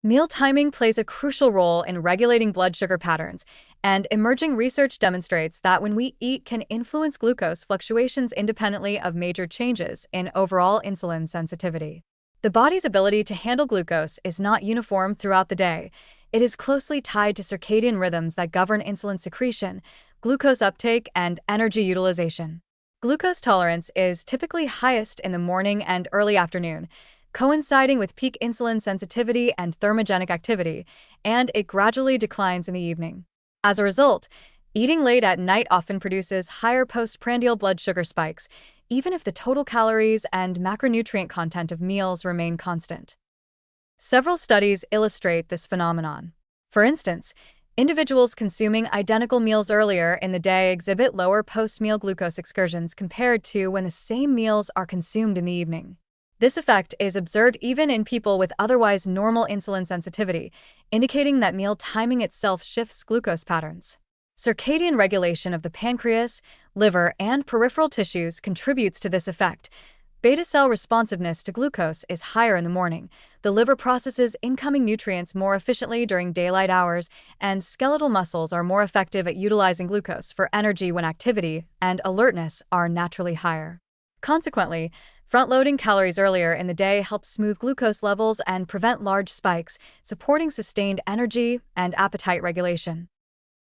Meal timing plays a crucial role in regulating blood sugar patterns, and emerging research demonstrates that when we eat can influence glucose fluctuations independently of major changes in overall insulin sensitivity. The body's ability to handle glucose is not uniform throughout the day. It is closely tied to circadian rhythms that govern insulin secretion, glucose uptake, and energy utilization. Glucose tolerance is typically highest in the morning and early afternoon, coinciding with peak insulin sensitivity and thermogenic activity, and it gradually declines in the evening. As a result, eating late at night often produces higher postprandial blood sugar spikes, even if the total calories and macronutrient content of meals remain constant. Several studies illustrate this phenomenon. For instance, individuals consuming identical meals earlier in the day exhibit lower post-meal glucose excursions compared to when the same meals are consumed in the evening. This effect is observed even in people with otherwise normal insulin sensitivity, indicating that meal timing itself shifts glucose patterns. Circadian regulation of the pancreas, liver, and peripheral tissues contributes to this effect. Beta cell responsiveness to glucose is higher in the morning. The liver processes incoming nutrients more efficiently during daylight hours, and skeletal muscles are more effective at utilizing glucose for energy when activity and alertness are naturally higher. Consequently, front-loading calories earlier in the day helps smooth glucose levels and prevent large spikes, supporting sustained energy and appetite regulation.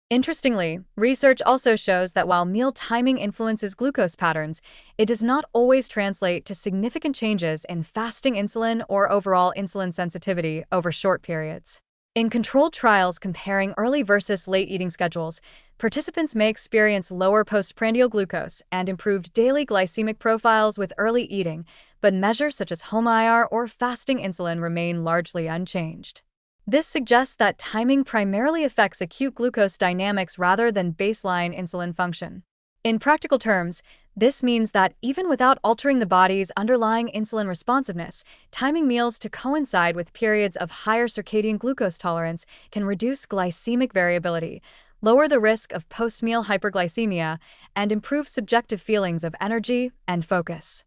Interestingly, research also shows that while meal timing influences glucose patterns, it does not always translate to significant changes in fasting insulin or overall insulin sensitivity over short periods. In controlled trials comparing early versus late eating schedules, participants may experience lower postprandial glucose and improved daily glycemic profiles with early eating, but measures such as HOMA-IR or fasting insulin remain largely unchanged. This suggests that timing primarily affects acute glucose dynamics rather than baseline insulin function. In practical terms, this means that even without altering the body's underlying insulin responsiveness, timing meals to coincide with periods of higher circadian glucose tolerance can reduce glycemic variability, lower the risk of post-meal hyperglycemia, and improve subjective feelings of energy and focus.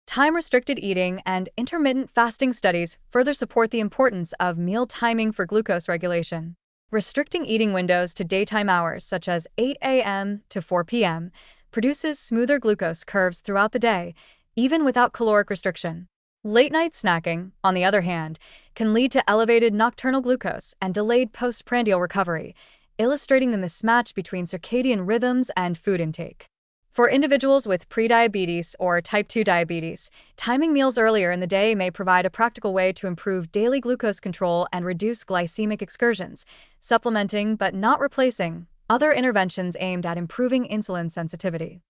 Time-restricted eating and intermittent fasting studies further support the importance of meal timing for glucose regulation. Restricting eating windows to daytime hours, such as 8 a.m. to 4 p.m., produces smoother glucose curves throughout the day, even without caloric restriction. Late-night snacking, on the other hand, can lead to elevated nocturnal glucose and delayed postprandial recovery, illustrating the mismatch between circadian rhythms and food intake. For individuals with prediabetes or type 2 diabetes, timing meals earlier in the day may provide a practical way to improve daily glucose control and reduce glycemic excursions, supplementing but not replacing other interventions aimed at improving insulin sensitivity.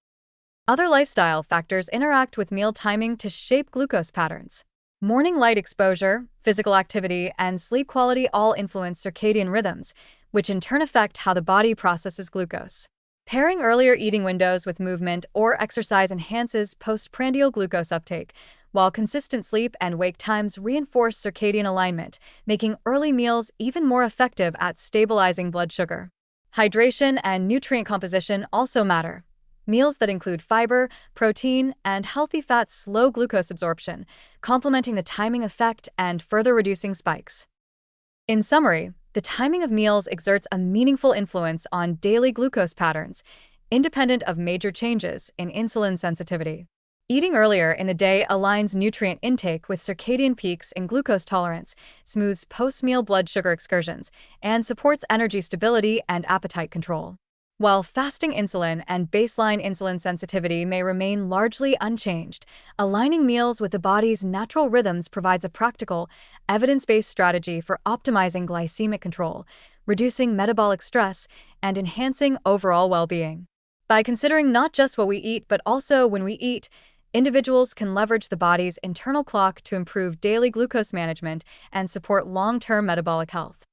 Other lifestyle factors interact with meal timing to shape glucose patterns. Morning light exposure, physical activity, and sleep quality all influence circadian rhythms, which in turn affect how the body processes glucose. Pairing earlier eating windows with movement or exercise enhances postprandial glucose uptake, while consistent sleep and wake times reinforce circadian alignment, making early meals even more effective at stabilizing blood sugar. Hydration and nutrient composition also matter. Meals that include fiber, protein, and healthy fats slow glucose absorption, complementing the timing effect and further reducing spikes. In summary, the timing of meals exerts a meaningful influence on daily glucose patterns, independent of major changes in insulin sensitivity. Eating earlier in the day aligns nutrient intake with circadian peaks in glucose tolerance, smooths post-meal blood sugar excursions, and supports energy stability and appetite control. While fasting insulin and baseline insulin sensitivity may remain largely unchanged, aligning meals with the body's natural rhythms provides a practical, evidence-based strategy for optimizing glycemic control, reducing metabolic stress, and enhancing overall well-being. By considering not just what we eat but also when we eat, individuals can leverage the body's internal clock to improve daily glucose management and support long-term metabolic health.